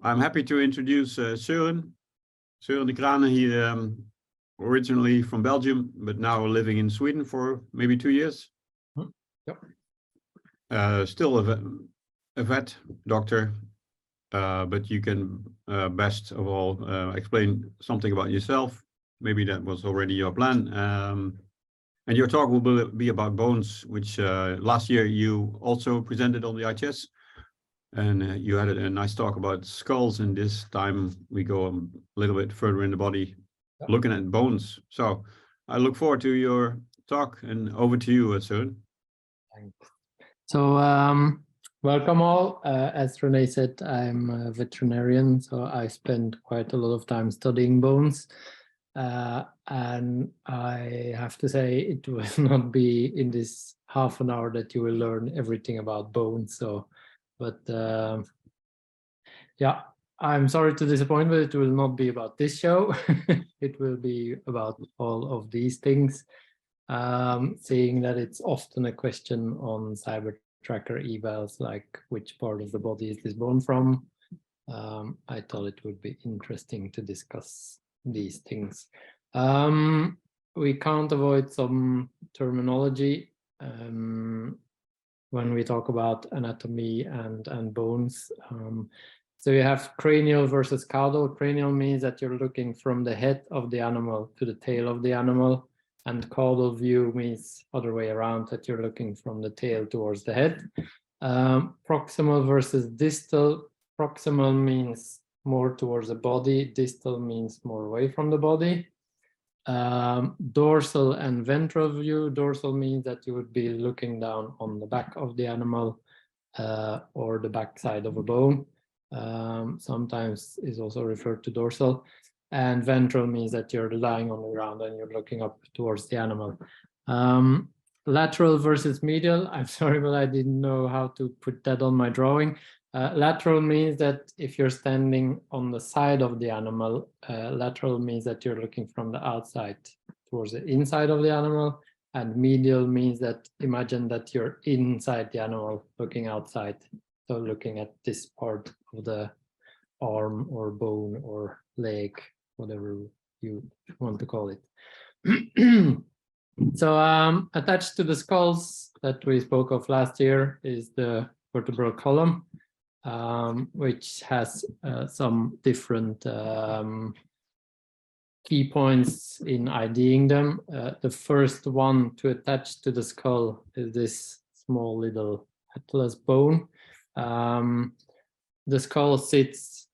I'm happy to introduce Sören Decraene. He originally from Belgium, but now living in Sweden for maybe 2 years. Yep. Still a vet doctor, but you can best of all explain something about yourself. Maybe that was already your plan. And your talk will be about bones, which last year you also presented on the IHS. And you had a nice talk about skulls, and this time we go a little bit further in the body, looking at bones. So I look forward to your talk, and over to you, Sören. Thanks. So welcome all. As Renee said, I'm a veterinarian, so I spend quite a lot of time studying bones. And I have to say, it will not be in this half an hour that you will learn everything about bones. So, but yeah, I'm sorry to disappoint, but it will not be about this show. It will be about all of these things. Seeing that it's often a question on cyber tracker evals, like which part of the body is this bone from, I thought it would be interesting to discuss these things. We can't avoid some terminology when we talk about anatomy and bones. So you have cranial versus caudal. Cranial means that you're looking from the head of the animal to the tail of the animal, and caudal view means other way around, that you're looking from the tail towards the head. Proximal versus distal. Proximal means more towards the body, distal means more away from the body. Dorsal and ventral view. Dorsal means that you would be looking down on the back of the animal or the back side of a bone. Sometimes is also referred to dorsal. And ventral means that you're lying on the ground and you're looking up towards the animal. Lateral versus medial. I'm sorry, but I didn't know how to put that on my drawing. Lateral means that if you're standing on the side of the animal, lateral means that you're looking from the outside towards the inside of the animal, and medial means that imagine that you're inside the animal looking outside, so looking at this part of the arm or bone or leg, whatever you want to call it. So attached to the skulls that we spoke of last year is the vertebral column, which has some different key points in IDing them. The first one to attach to the skull is this small little atlas bone. The skull sits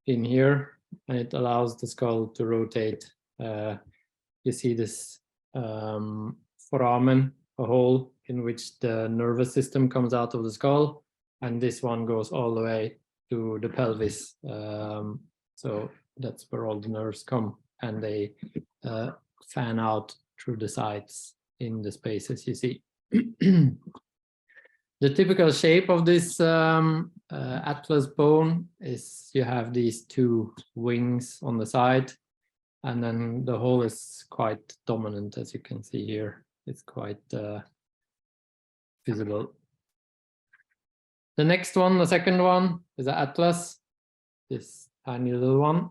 in here, and it allows the skull to rotate. You see this foramen, a hole in which the nervous system comes out of the skull, and this one goes all the way to the pelvis. So that's where all the nerves come, and they fan out through the sides in the spaces you see. The typical shape of this atlas bone is you have these two wings on the side, and then the hole is quite dominant, as you can see here. It's quite visible. The next one, the second one, is the atlas, this tiny little one.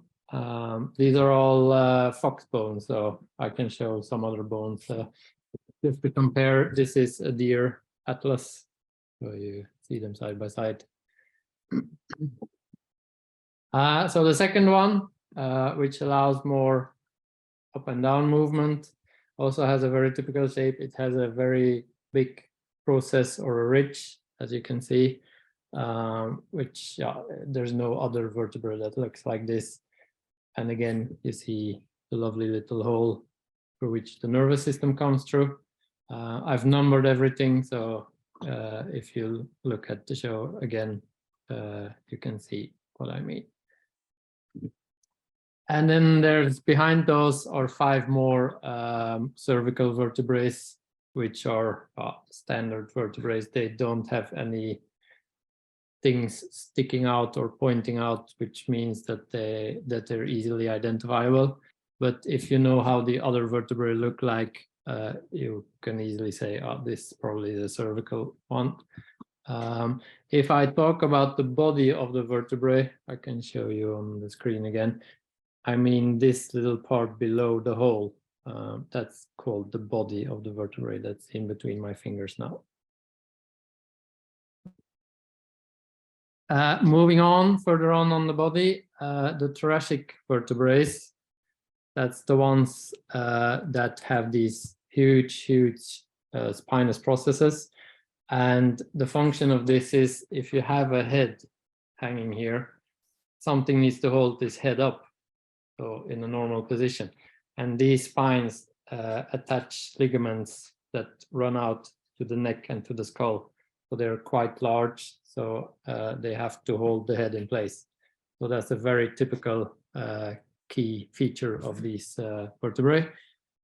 These are all fox bones, so I can show some other bones. Just to compare, this is a deer atlas, so you see them side by side. So the second one, which allows more up and down movement, also has a very typical shape. It has a very big process or a ridge, as you can see, which there's no other vertebra that looks like this. And again, you see the lovely little hole through which the nervous system comes through. I've numbered everything, so if you look at the show again, you can see what I mean. And then there's behind those are 5 more cervical vertebrae, which are standard vertebrae. They don't have any things sticking out or pointing out, which means that they're easily identifiable. But if you know how the other vertebrae look like, you can easily say, oh, this is probably the cervical one. If I talk about the body of the vertebrae, I can show you on the screen again. I mean this little part below the hole. That's called the body of the vertebrae. That's in between my fingers now. Moving on, further on the body, the thoracic vertebrae. That's the ones that have these huge spinous processes. And the function of this is, if you have a head hanging here, something needs to hold this head up, so in a normal position. And these spines attach ligaments that run out to the neck and to the skull. So they're quite large, so they have to hold the head in place. So that's a very typical key feature of these vertebrae.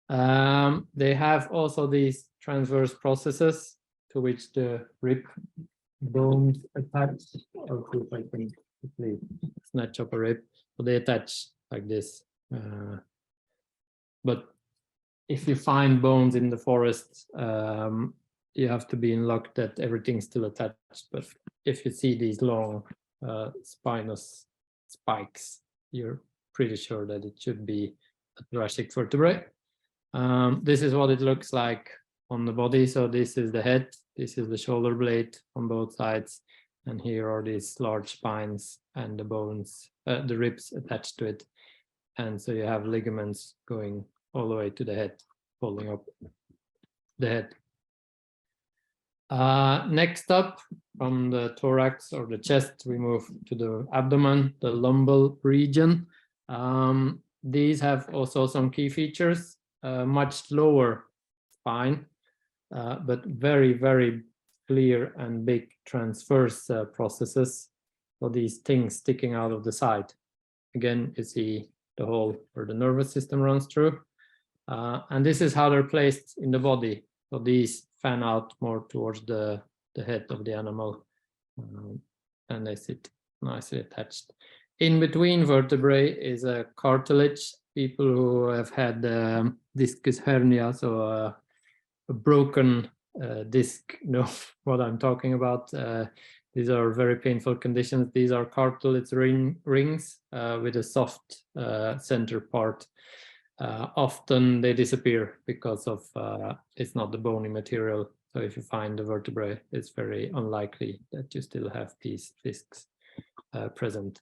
They have also these transverse processes to which the rib bones attach. I'll see if I can quickly snatch up a rib. So they attach like this. But if you find bones in the forest, you have to be in luck that everything's still attached. But if you see these long spinous spikes, you're pretty sure that it should be a thoracic vertebrae. This is what it looks like on the body. So this is the head, this is the shoulder blade on both sides, and here are these large spines and the bones, the ribs attached to it. And so you have ligaments going all the way to the head, holding up the head. Next up, from the thorax or the chest, we move to the abdomen, the lumbal region. These have also some key features, much lower spine, but very, very clear and big transverse processes. So these things sticking out of the side. Again, you see the hole where the nervous system runs through. And this is how they're placed in the body. So these fan out more towards the head of the animal, and they sit nicely attached. In between vertebrae is a cartilage. People who have had discus hernia, so a broken disc, know what I'm talking about. These are very painful conditions. These are cartilage rings with a soft center part. Often they disappear because of it's not the bony material. So if you find the vertebrae, it's very unlikely that you still have these discs present.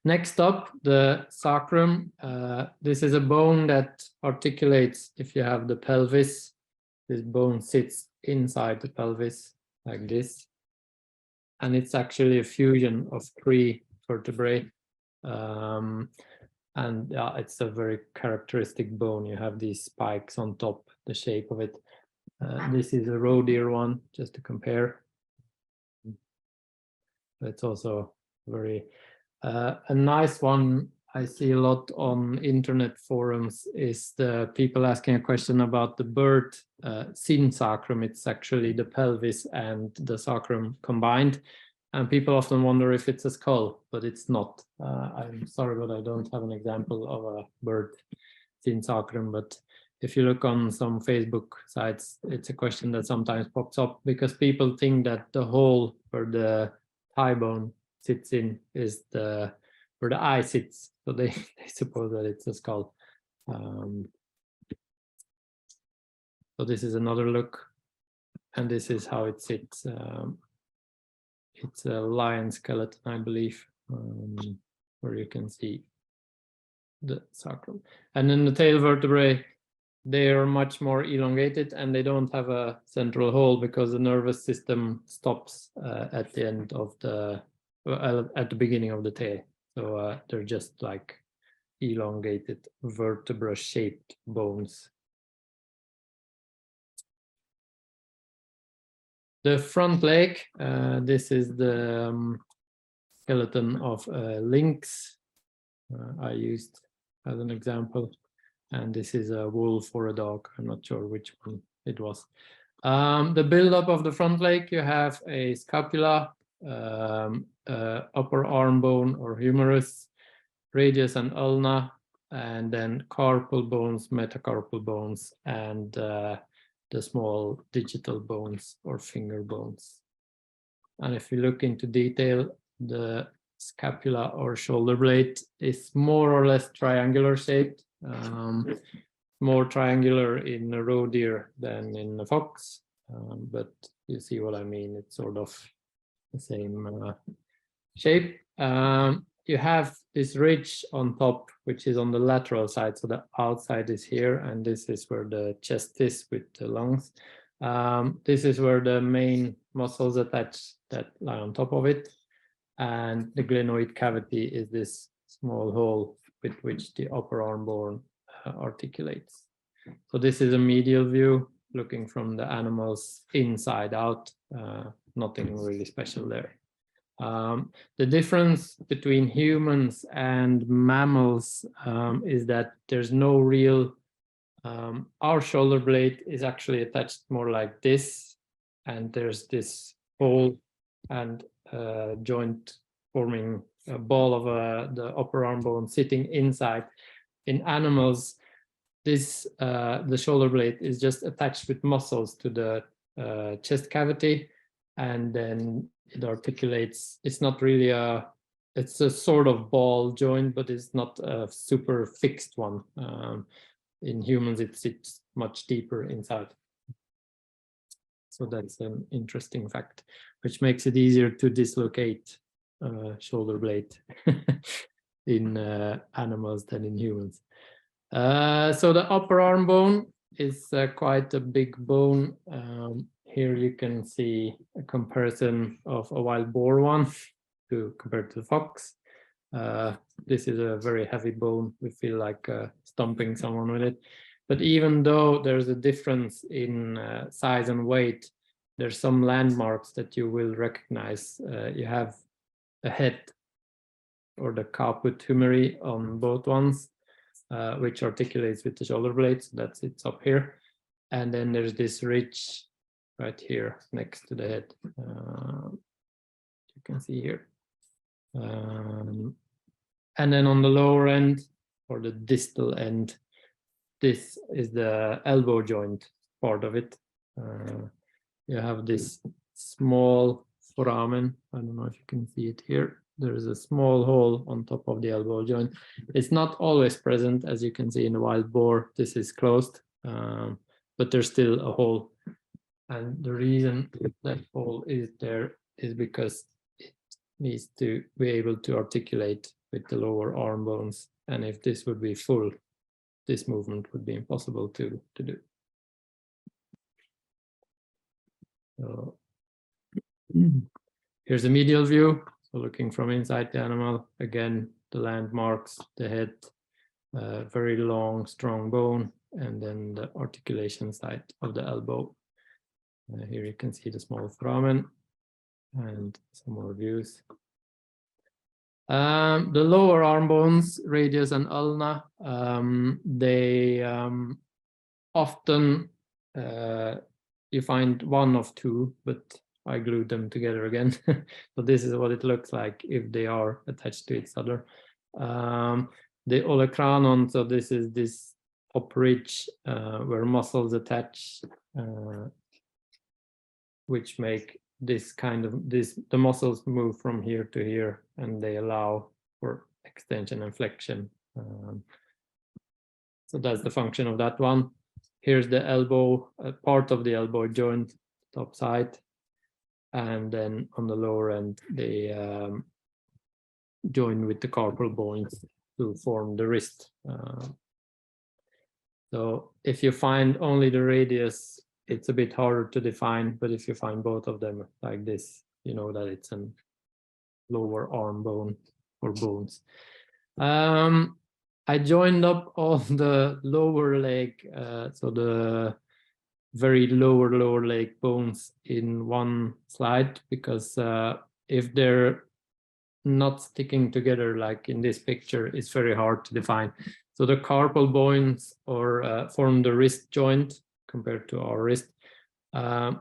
Next up, the sacrum. This is a bone that articulates if you have the pelvis. This bone sits inside the pelvis like this. And it's actually a fusion of 3 vertebrae. And it's a very characteristic bone. You have these spikes on top, the shape of it. This is a roe deer one, just to compare. It's also very a nice one I see a lot on internet forums is the people asking a question about the bird sacrum. It's actually the pelvis and the sacrum combined. And people often wonder if it's a skull, but it's not. I'm sorry, but I don't have an example of a bird sacrum. But if you look on some Facebook sites, it's a question that sometimes pops up because people think that the hole where the thigh bone sits in is where the eye sits. So they suppose that it's a skull. So this is another look, and this is how it sits. It's a lion skeleton, I believe, where you can see the sacrum. And then the tail vertebrae, they are much more elongated and they don't have a central hole because the nervous system stops at the end of at the beginning of the tail. So they're just like elongated vertebra-shaped bones. The front leg, this is the skeleton of a lynx I used as an example. And this is a wolf or a dog. I'm not sure which one it was. The buildup of the front leg, you have a scapula, upper arm bone or humerus, radius and ulna, and then carpal bones, metacarpal bones, and the small digital bones or finger bones. And if you look into detail, the scapula or shoulder blade is more or less triangular shaped, more triangular in a roe deer than in a fox, but you see what I mean. It's sort of the same shape. You have this ridge on top, which is on the lateral side. So the outside is here, and this is where the chest is with the lungs. This is where the main muscles attach that lie on top of it. And the glenoid cavity is this small hole with which the upper arm bone articulates. So this is a medial view looking from the animal's inside out, nothing really special there. The difference between humans and mammals is that there's no real, our shoulder blade is actually attached more like this, and there's this hole and joint forming a ball of the upper arm bone sitting inside. In animals, this the shoulder blade is just attached with muscles to the chest cavity, and then it articulates. It's not really it's a sort of ball joint, but it's not a super fixed one. In humans, it sits much deeper inside. So that's an interesting fact, which makes it easier to dislocate shoulder blade in animals than in humans. So the upper arm bone is quite a big bone. Here you can see a comparison of a wild boar one compared to the fox. This is a very heavy bone. We feel like stomping someone with it. But even though there's a difference in size and weight, there's some landmarks that you will recognize. You have a head, or the caput humeri, on both ones, which articulates with the shoulder blades. That's it's up here. And then there's this ridge right here next to the head. You can see here. And then on the lower end, or the distal end, this is the elbow joint part of it. You have this small foramen. I don't know if you can see it here. There is a small hole on top of the elbow joint. It's not always present, as you can see in the wild boar. This is closed, but there's still a hole. And the reason that hole is there is because it needs to be able to articulate with the lower arm bones. And if this would be full, this movement would be impossible to do. So here's a medial view. So looking from inside the animal, again, the landmarks, the head, very long, strong bone, and then the articulation side of the elbow. Here you can see the small foramen and some more views. The lower arm bones, radius and ulna, they often you find one of two, but I glued them together again. So this is what it looks like if they are attached to each other. The olecranon, so this is this top ridge where muscles attach, which make this kind of the muscles move from here to here, and they allow for extension and flexion. So that's the function of that one. Here's the elbow, part of the elbow joint, top side, and then on the lower end they join with the carpal bones to form the wrist. So if you find only the radius, it's a bit harder to define, but if you find both of them like this, you know that it's a lower arm bone or bones. I joined up all the lower leg, so the very lower leg bones in one slide, because if they're not sticking together like in this picture, it's very hard to define. So the carpal bones or form the wrist joint compared to our wrist.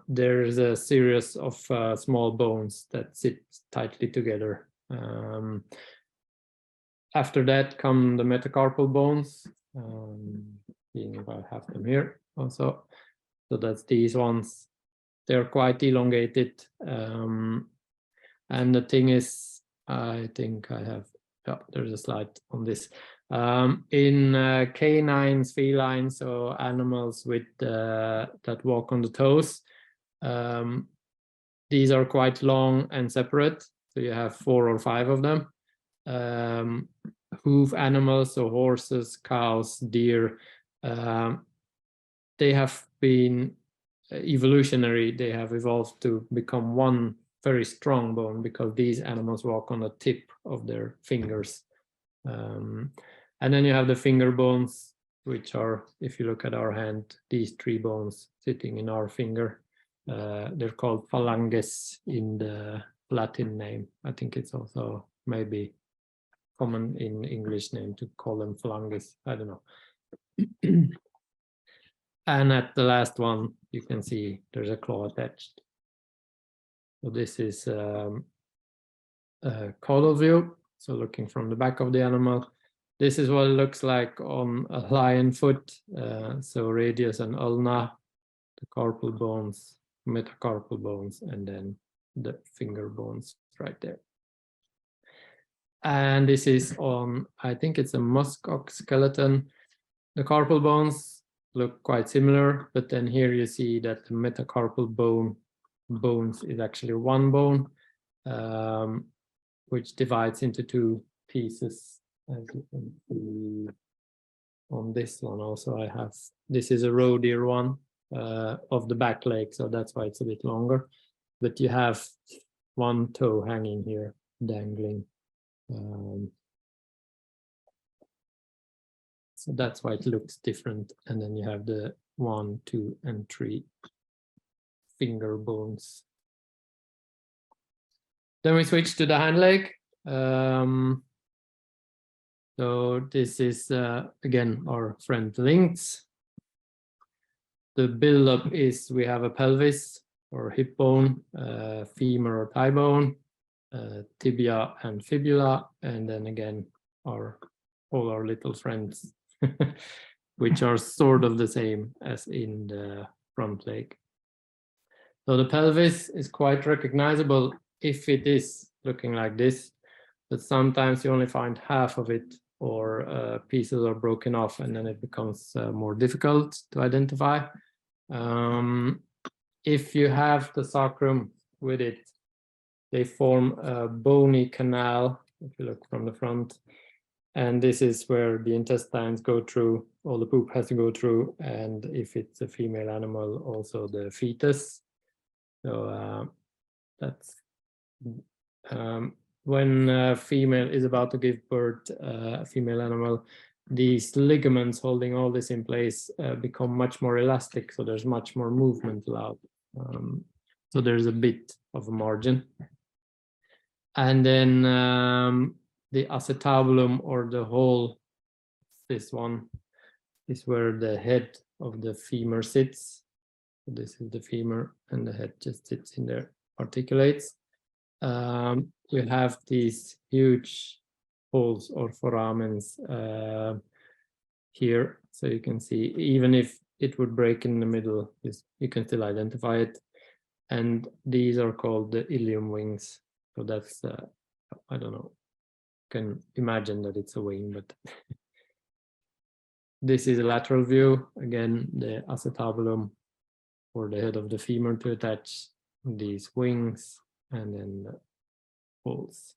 There's a series of small bones that sit tightly together. After that come the metacarpal bones, seeing if I have them here also. So that's these ones. They're quite elongated. And the thing is, I think I have, yeah, there's a slide on this. In canines, felines, so animals with that walk on the toes, these are quite long and separate. So you have 4 or 5 of them. Hoof animals, so horses, cows, deer, they have been evolutionary. They have evolved to become one very strong bone because these animals walk on the tip of their fingers. And then you have the finger bones, which are, if you look at our hand, these 3 bones sitting in our finger. They're called phalanges in the Latin name. I think it's also maybe common in English name to call them phalanges. I don't know. And at the last one, you can see there's a claw attached. So this is a caudal view. So looking from the back of the animal, this is what it looks like on a lion foot. So radius and ulna, the carpal bones, metacarpal bones, and then the finger bones right there. And this is on, I think it's a muskox skeleton. The carpal bones look quite similar, but then here you see that the metacarpal bones is actually one bone, which divides into 2 pieces, as you can see on this one. Also, I have, this is a roe deer one of the back leg, so that's why it's a bit longer. But you have 1 toe hanging here, dangling. So that's why it looks different. And then you have the 1, 2, and 3 finger bones. Then we switch to the hind leg. So this is, again, our friend lynx. The buildup is we have a pelvis or hip bone, femur or thigh bone, tibia and fibula, and then again, all our little friends, which are sort of the same as in the front leg. So the pelvis is quite recognizable if it is looking like this, but sometimes you only find half of it, or pieces are broken off, and then it becomes more difficult to identify. If you have the sacrum with it, they form a bony canal, if you look from the front, and this is where the intestines go through, all the poop has to go through, and if it's a female animal, also the fetus. So that's when a female is about to give birth, a female animal, these ligaments holding all this in place become much more elastic, so there's much more movement allowed. So there's a bit of a margin. And then the acetabulum, or the whole, this one is where the head of the femur sits. So this is the femur, and the head just sits in there, articulates. We have these huge holes or foramens here, so you can see, even if it would break in the middle, you can still identify it. And these are called the ilium wings. So that's, I don't know, you can imagine that it's a wing, but this is a lateral view. Again, the acetabulum, or the head of the femur to attach these wings, and then the holes.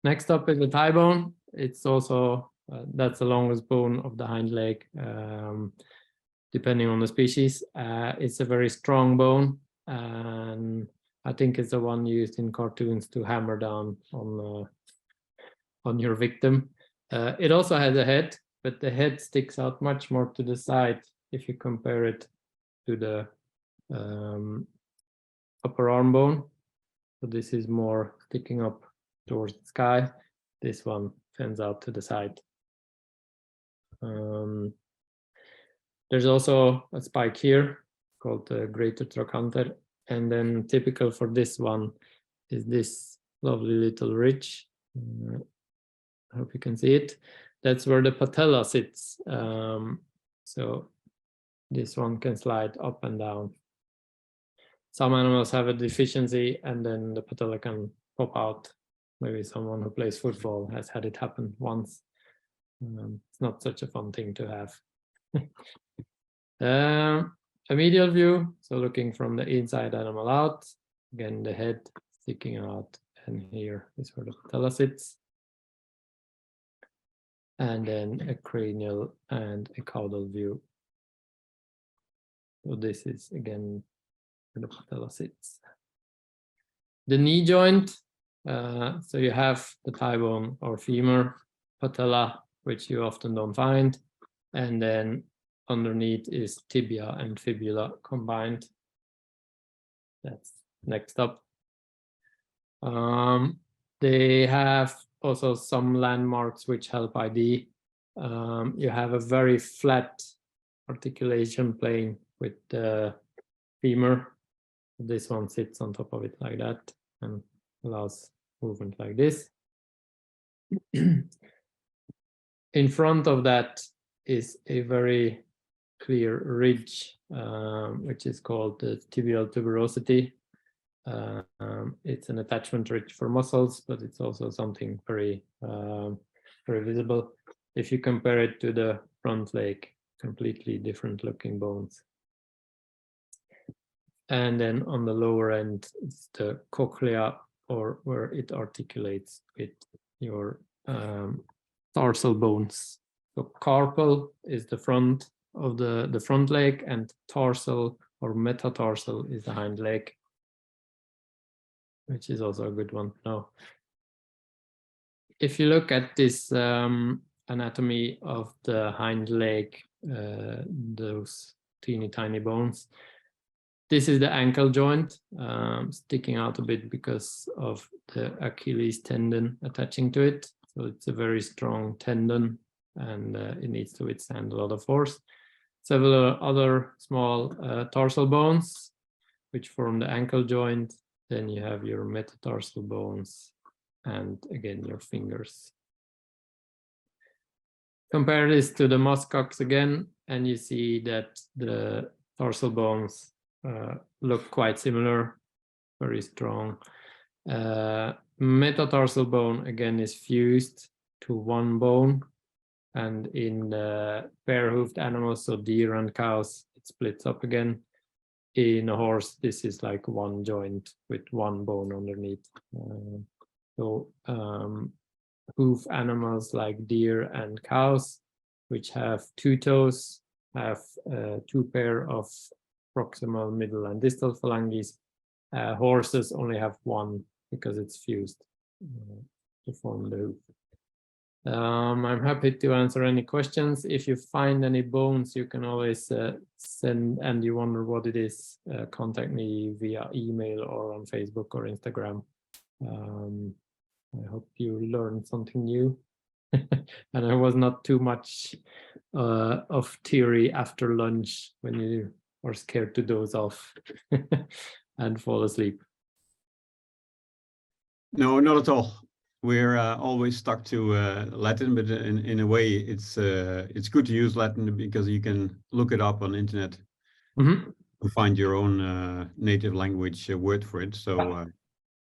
Next up is the thigh bone. It's also, that's the longest bone of the hind leg, depending on the species. It's a very strong bone, and I think it's the one used in cartoons to hammer down on your victim. It also has a head, but the head sticks out much more to the side if you compare it to the upper arm bone. So this is more sticking up towards the sky. This one fans out to the side. There's also a spike here called the greater trochanter. And then typical for this one is this lovely little ridge. I hope you can see it. That's where the patella sits. So this one can slide up and down. Some animals have a deficiency and then the patella can pop out. Maybe someone who plays football has had it happen once. It's not such a fun thing to have. A medial view, so looking from the inside animal out, again the head sticking out, and here is where the patella sits. And then a cranial and a caudal view. So this is again where the patella sits. The knee joint, so you have the thigh bone or femur, patella, which you often don't find, and then underneath is tibia and fibula combined. That's next up. They have also some landmarks which help ID. You have a very flat articulation plane with the femur. This one sits on top of it like that and allows movement like this. In front of that is a very clear ridge, which is called the tibial tuberosity. It's an attachment ridge for muscles, but it's also something very, very visible. If you compare it to the front leg, completely different looking bones. And then on the lower end, it's the cochlea, or where it articulates with your tarsal bones. So carpal is the front of the front leg, and tarsal or metatarsal is the hind leg, which is also a good one to know. If you look at this anatomy of the hind leg, those teeny tiny bones, this is the ankle joint, sticking out a bit because of the Achilles tendon attaching to it. So it's a very strong tendon, and it needs to withstand a lot of force. Several other small tarsal bones, which form the ankle joint. Then you have your metatarsal bones, and again your fingers. Compare this to the muskox again, and you see that the tarsal bones look quite similar, very strong. Metatarsal bone again is fused to one bone, and in the pair-hoofed animals, so deer and cows, it splits up again. In a horse, this is like one joint with one bone underneath. Hoof animals like deer and cows, which have two toes, have two pair of proximal, middle, and distal phalanges. Horses only have one because it's fused to form the hoof. I'm happy to answer any questions. If you find any bones, you can always send, and you wonder what it is, contact me via email or on Facebook or Instagram. I hope you learned something new. And I was not too much of theory after lunch when you are scared to doze off and fall asleep. No, not at all. We're always stuck to Latin, but in a way, it's good to use Latin because you can look it up on the internet to find your own native language word for it. So,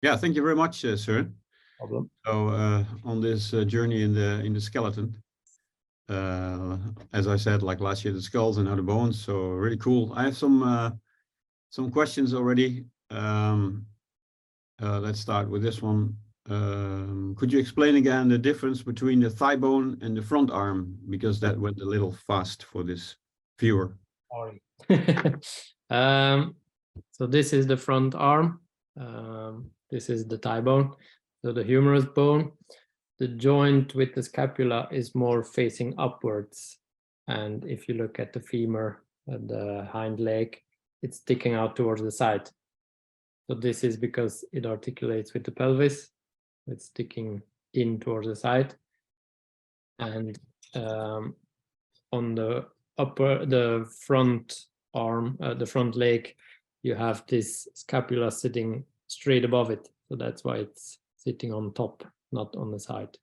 yeah, thank you very much, Sören. Problem. So, on this journey in the skeleton, as I said, like last year, the skulls and now the bones. So really cool. I have some questions already. Let's start with this one. Could you explain again the difference between the thigh bone and the front arm? Because that went a little fast for this viewer. Sorry. So this is the front arm. This is the thigh bone. So the humerus bone, the joint with the scapula is more facing upwards. And if you look at the femur, the hind leg, it's sticking out towards the side. So this is because it articulates with the pelvis. It's sticking in towards the side. And on the front arm, the front leg, you have this scapula sitting straight above it. So that's why it's sitting on top, not on the side.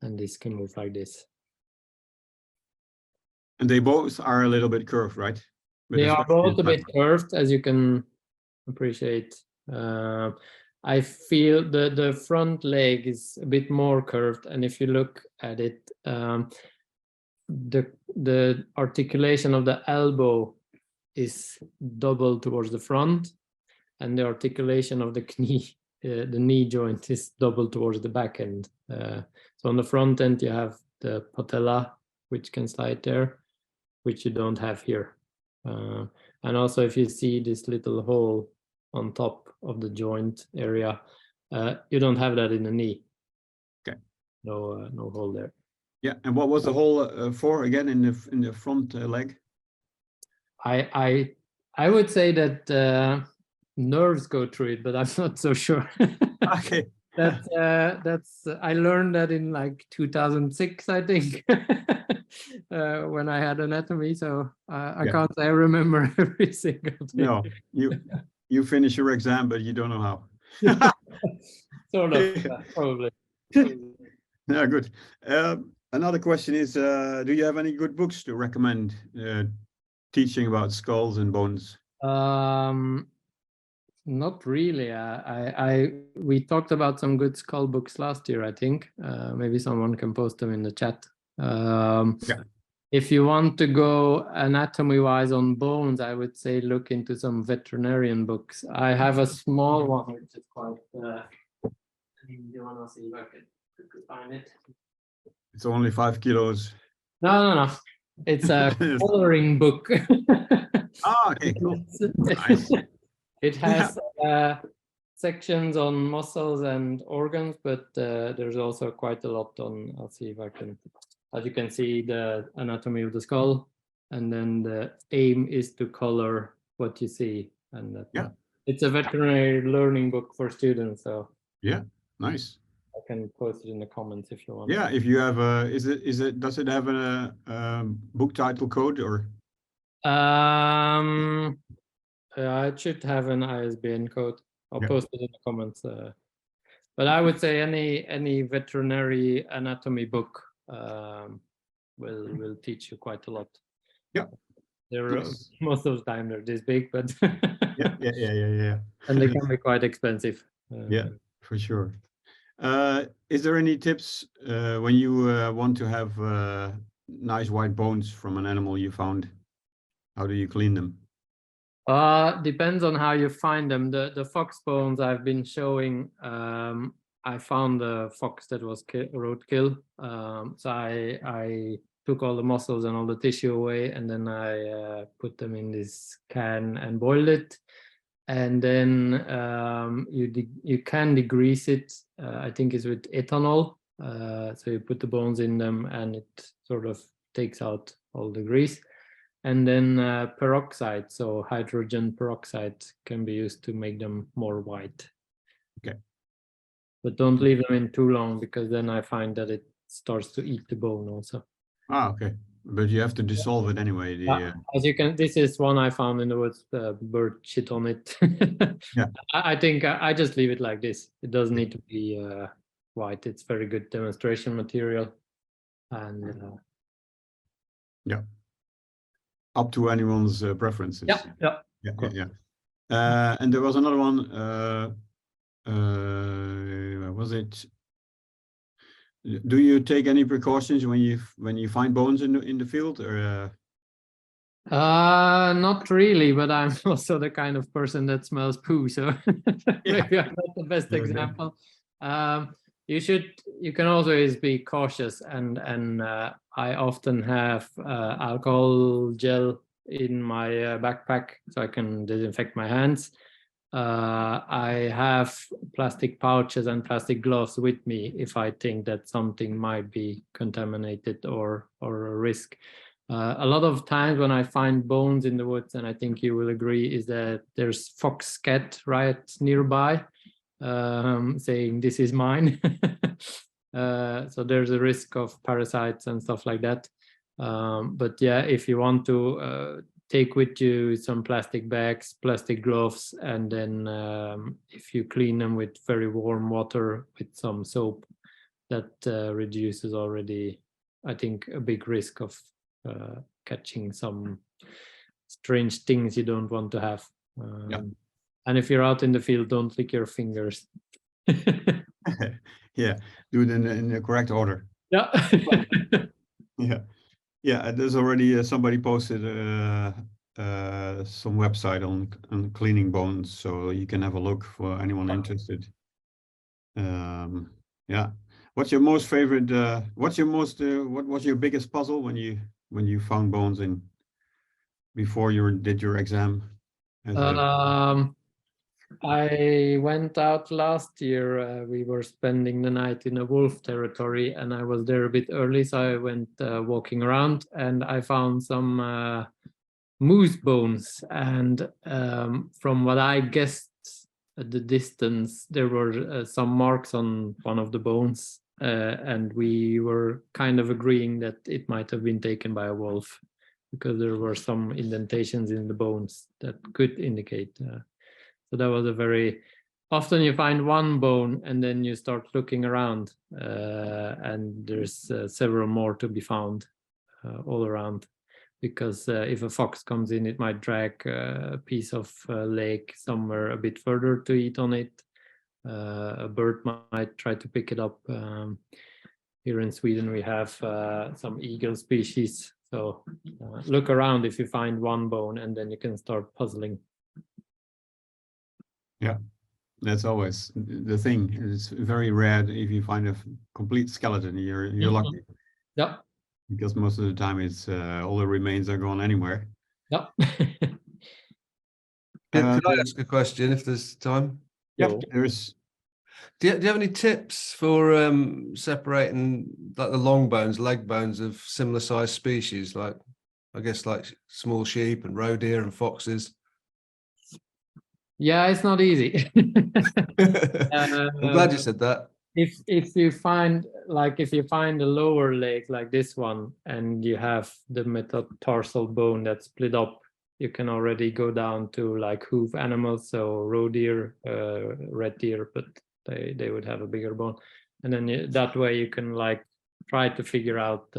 And this can move like this. And they both are a little bit curved, right? They are both a bit curved, as you can appreciate. I feel the front leg is a bit more curved, and if you look at it, the articulation of the elbow is double towards the front, and the articulation of the knee, the knee joint, is double towards the back end. So on the front end you have the patella, which can slide there, which you don't have here. And also, if you see this little hole on top of the joint area, you don't have that in the knee. Okay. No, no hole there. Yeah, and what was the hole for again in the front leg? I would say that nerves go through it, but I'm not so sure. Okay. That's I learned that in like 2006, I think, when I had anatomy. So I can't say I remember every single thing. No, you finish your exam, but you don't know how. Sort of, probably. Yeah, good. Another question is, do you have any good books to recommend teaching about skulls and bones? Not really. We talked about some good skull books last year, I think. Maybe someone can post them in the chat. Yeah. If you want to go anatomy-wise on bones, I would say look into some veterinarian books. I have a small one which is quite. Do you want to see if I could find it? It's only 5 kilos. No. It's a coloring book. Okay, cool. Nice. It has sections on muscles and organs, but there's also quite a lot on. I'll see if I can. As you can see, the anatomy of the skull, and then the aim is to color what you see, and that, it's a veterinary learning book for students. So yeah, nice. I can post it in the comments if you want. Yeah, if you have does it have a book title code or? It should have an ISBN code. I'll post it in the comments. But I would say any veterinary anatomy book will teach you quite a lot. Yeah. They're most of the time they're this big, but yeah. And they can be quite expensive. Yeah, for sure. Is there any tips when you want to have nice white bones from an animal you found? How do you clean them? Depends on how you find them. The fox bones I've been showing, I found a fox that was roadkill. So I took all the muscles and all the tissue away, and then I put them in this can and boiled it. And then you can degrease it. I think it's with ethanol. So you put the bones in them, and it sort of takes out all the grease. And then peroxide, so hydrogen peroxide, can be used to make them more white. Okay. But don't leave them in too long, because then I find that it starts to eat the bone also. Okay. But you have to dissolve it anyway. As you can, this is one I found in the woods. The bird shit on it. Yeah. I think I just leave it like this. It doesn't need to be white. It's very good demonstration material, and yeah, up to anyone's preferences. Yeah. And there was another one. Was it? Do you take any precautions when you find bones in the field, or? Not really, but I'm also the kind of person that smells poo, so maybe I'm not the best example. You can always be cautious, and I often have alcohol gel in my backpack so I can disinfect my hands. I have plastic pouches and plastic gloves with me if I think that something might be contaminated or a risk. A lot of times when I find bones in the woods, and I think you will agree, is that there's fox scat right nearby, saying this is mine. So there's a risk of parasites and stuff like that. But yeah, if you want to take with you some plastic bags, plastic gloves, and then if you clean them with very warm water with some soap, that reduces already, I think, a big risk of catching some strange things you don't want to have. And if you're out in the field, don't lick your fingers. Yeah, do it in the correct order. Yeah. Yeah, yeah. There's already somebody posted some website on cleaning bones, so you can have a look for anyone interested. Yeah. What's your most favorite? What's your most? What was your biggest puzzle when you found bones in before you did your exam? As I went out last year. We were spending the night in a wolf territory, and I was there a bit early, so I went walking around, and I found some moose bones. And from what I guessed at the distance, there were some marks on one of the bones, and we were kind of agreeing that it might have been taken by a wolf, because there were some indentations in the bones that could indicate. So that was a very, often you find one bone and then you start looking around, and there's several more to be found all around. Because if a fox comes in, it might drag a piece of leg somewhere a bit further to eat on it. A bird might try to pick it up. Here in Sweden, we have some eagle species. So look around if you find one bone, and then you can start puzzling. Yeah, that's always the thing. It's very rare if you find a complete skeleton. You're lucky. Yeah. Because most of the time it's all the remains are gone anywhere. Yeah. Can I ask a question if there's time? Yeah, there's. Do you have any tips for separating like the long bones, leg bones of similar sized species, like I guess like small sheep and roe deer and foxes? Yeah, it's not easy. I'm glad you said that. If you find a lower leg like this one, and you have the metatarsal bone that's split up, you can already go down to like hoof animals, so roe deer, red deer, but they would have a bigger bone, and then that way you can like try to figure out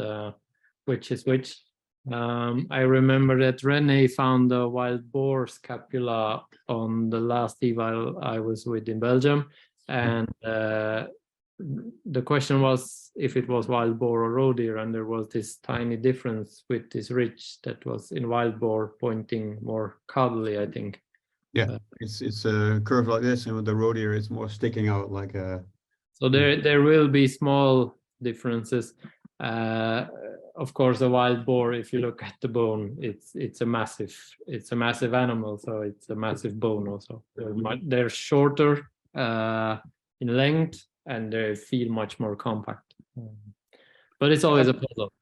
which is which. I remember that Rene found a wild boar scapula on the last eval I was with in Belgium, and the question was if it was wild boar or roe deer, and there was this tiny difference with this ridge that was in wild boar pointing more caudally, I think. Yeah, it's a curve like this, and with the roe deer, it's more sticking out like a. So there will be small differences. Of course, a wild boar, if you look at the bone, it's a massive animal, so it's a massive bone also. They're shorter in length, and they feel much more compact. But it's always a puzzle.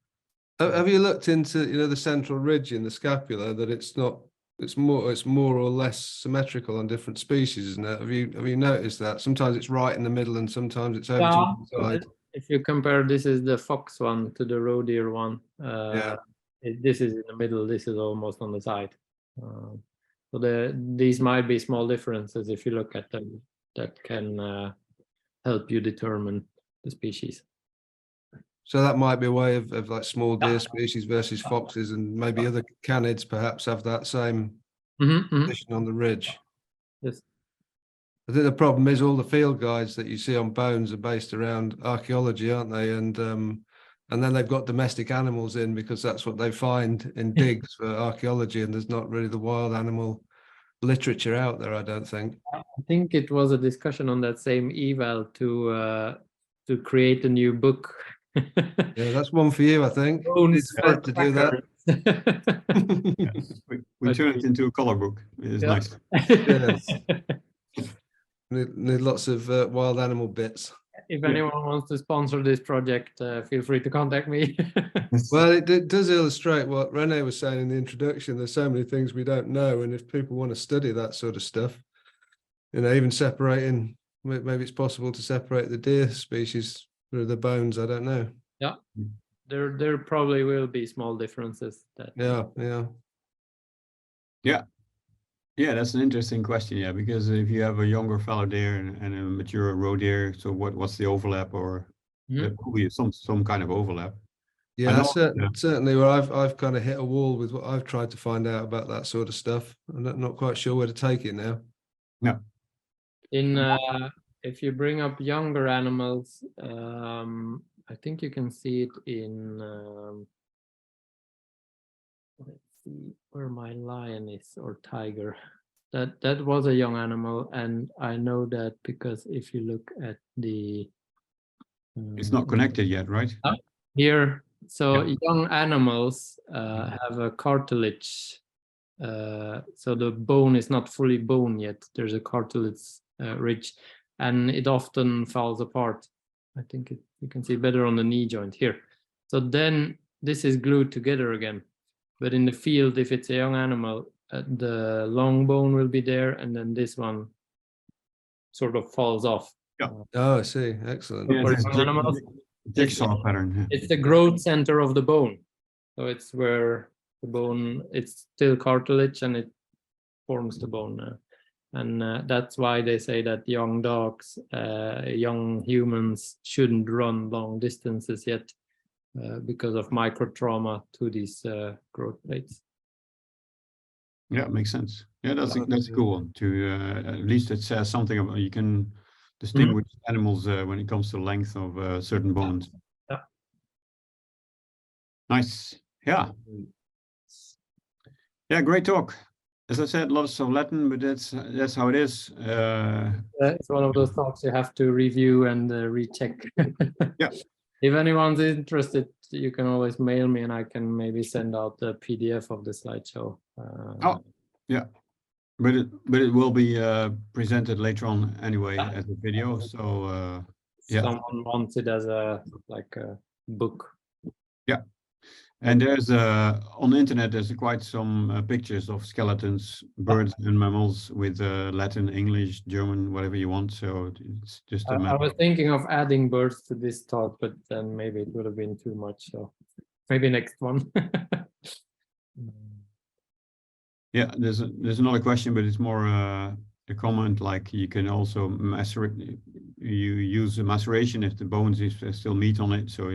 Have you looked into the central ridge in the scapula, that it's more or less symmetrical on different species, isn't it? Have you noticed that? Sometimes it's right in the middle and sometimes it's over to one side. If you compare, this is the fox one to the roe deer one. This is in the middle, this is almost on the side. So these might be small differences if you look at them that can help you determine the species. So that might be a way of like small deer species versus foxes, and maybe other canids perhaps have that same position on the ridge. Yes. I think the problem is all the field guides that you see on bones are based around archaeology, aren't they? And then they've got domestic animals in because that's what they find in digs for archaeology, and there's not really the wild animal literature out there, I don't think. I think it was a discussion on that same eval to create a new book. Yeah, that's one for you, I think. It's fun to do that. We turn it into a color book. It's nice. Yes. Need lots of wild animal bits. If anyone wants to sponsor this project, feel free to contact me. Well, it does illustrate what Rene was saying in the introduction. There's so many things we don't know, and if people want to study that sort of stuff, even separating, maybe it's possible to separate the deer species through the bones. I don't know. Yeah, there probably will be small differences. Yeah, that's an interesting question. Yeah, because if you have a younger fallow deer and a mature roe deer, so what's the overlap, or there will be some kind of overlap? Yeah, that's certainly where I've kind of hit a wall with what I've tried to find out about that sort of stuff. I'm not quite sure where to take it now. Yeah. In if you bring up younger animals, I think you can see it in. Let's see where my lion is, or tiger. That was a young animal, and I know that because if you look at the. It's not connected yet, right? Here, so Yeah. young animals have a cartilage. So the bone is not fully bone yet. There's a cartilage ridge, and it often falls apart. I think you can see better on the knee joint here. So then this is glued together again. But in the field, if it's a young animal, the long bone will be there, and then this one sort of falls off. Yeah. Oh, I see. Excellent. Yeah, For it's young animals, jigsaw pattern. Yeah. it's the growth center of the bone. So it's where the bone, it's still cartilage and it forms the bone. And that's why they say that young dogs, young humans shouldn't run long distances yet because of micro trauma to these growth plates. Yeah, makes sense. Yeah, that's a cool one. To at least it says something about you can distinguish animals when it comes to length of certain bones. Yeah. Nice. Yeah. Yeah, great talk. As I said, lots of Latin, but that's how it is. It's one of those talks you have to review and recheck. Yeah. If anyone's interested, you can always mail me and I can maybe send out the PDF of the slideshow. Oh, yeah. But it will be presented later on anyway as a video. So yeah. Someone wants it as a book. Yeah. And there's on the internet there's quite some pictures of skeletons, birds and mammals with Latin, English, German, whatever you want. So it's just a I matter. was thinking of adding birds to this talk, but then maybe it would have been too much. So maybe next one. Yeah, there's another question, but it's more a comment like you can also macerate. You use a maceration if the bones is still meat on it, so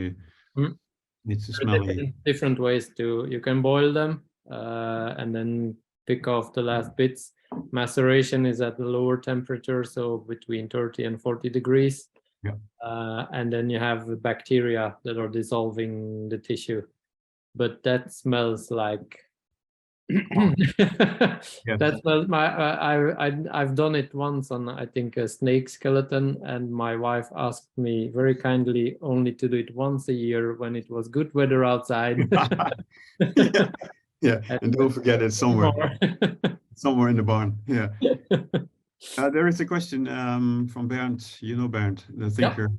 it's a smelly. Different ways to, you can boil them and then pick off the last bits. Maceration is at the lower temperature, so between 30 and 40 degrees. Yeah. And then you have the bacteria that are dissolving the tissue, but that smells like. That smells. I've done it once on, I think, a snake skeleton, and my wife asked me very kindly only to do it once a year when it was good weather outside. Yeah, and don't forget it's somewhere in the barn. Yeah. There is a question from Bernd. You know Bernd, the thinker. Yeah.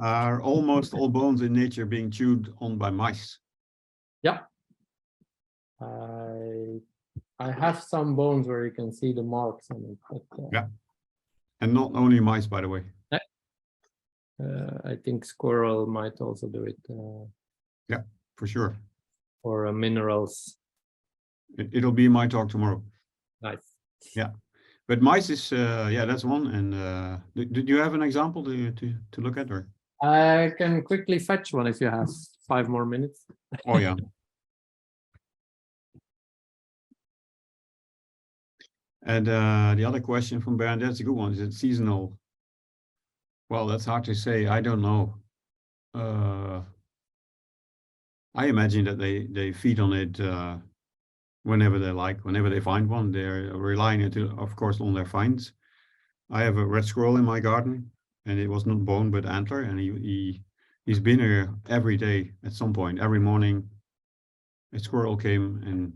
Are almost all bones in nature being chewed on by mice? Yeah. I have some bones where you can see the marks on it. But, yeah. And not only mice, by the way. I think squirrel might also do it. Yeah, for sure. Or minerals. It'll be my talk tomorrow. Nice. Yeah. But mice is, yeah, that's one. And did you have an example to look at? Or? I can quickly fetch one if you have 5 more minutes. Oh, yeah. And the other question from Bernd, that's a good one. Is it seasonal? Well, that's hard to say. I don't know. I imagine that they feed on it whenever they like, whenever they find one. They're relying, of course, on their finds. I have a red squirrel in my garden, and it was not bone but antler, and he's been here every day at some point. Every morning, a squirrel came and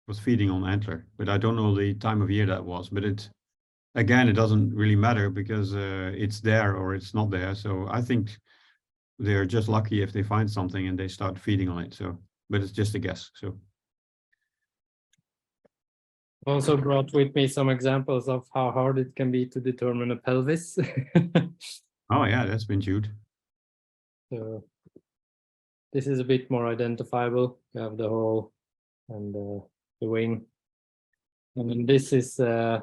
was feeding on antler, but I don't know the time of year that was. But it doesn't really matter because it's there or it's not there. So I think they're just lucky if they find something and they start feeding on it. So, but it's just a guess. So. Also brought with me some examples of how hard it can be to determine a pelvis. Oh yeah, that's been chewed. So this is a bit more identifiable. You have the hole and the wing. And then this is, I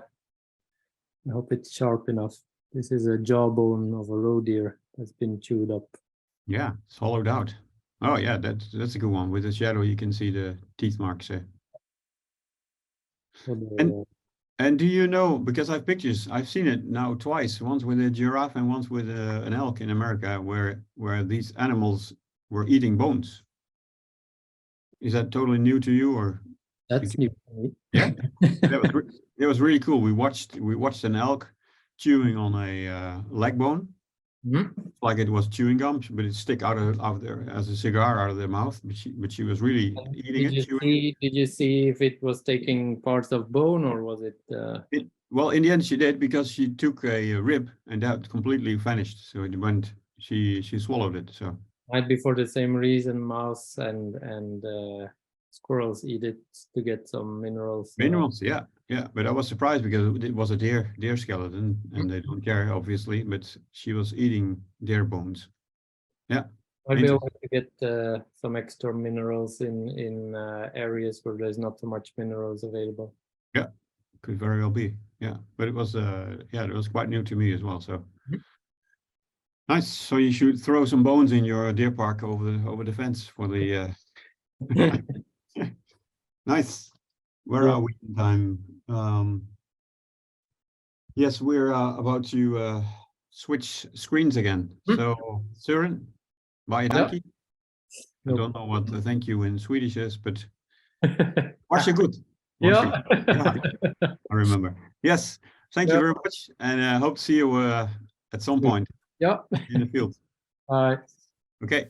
hope it's sharp enough. This is a jawbone of a roe deer that's been chewed up. Yeah, it's hollowed out. Oh yeah, that's a good one. With the shadow, you can see the teeth marks. So And do you know, because I've pictures, I've seen it now twice, once with a giraffe and once with an elk in America, where these animals were eating bones. Is that totally new to you, or? That's new for me. Yeah, it was really cool. We watched an elk chewing on a leg bone, Mhm. like it was chewing gum, but it stick out there as a cigar out of their mouth. But she was really eating it, chewing it. Did you see if it was taking parts of bone or was it? Well, in the end, she did, because she took a rib and that completely vanished. So it went. She swallowed it. So Might be for the same reason mouse and squirrels eat it to get some minerals. minerals, yeah. But I was surprised because it was a deer skeleton, and they don't care, obviously. But she was eating deer bones. Yeah. Might be a way Interesting. to get some extra minerals in areas where there's not so much minerals available. Yeah, could very well be. Yeah, but it was it was quite new to me as well. So Mhm. nice. So you should throw some bones in your deer park over the fence for the. Nice. Where Yeah. are we in time? Yes, we're about to switch screens again. Hmm. So Sören, bye, Yeah. dankie. I No don't know what the thank you in Swedish is, but problem. varsågod. Yeah. Yeah, I remember. Yes, thank you Yeah. very much, and I hope to see you at some point Yeah. in the field. Bye. Okay.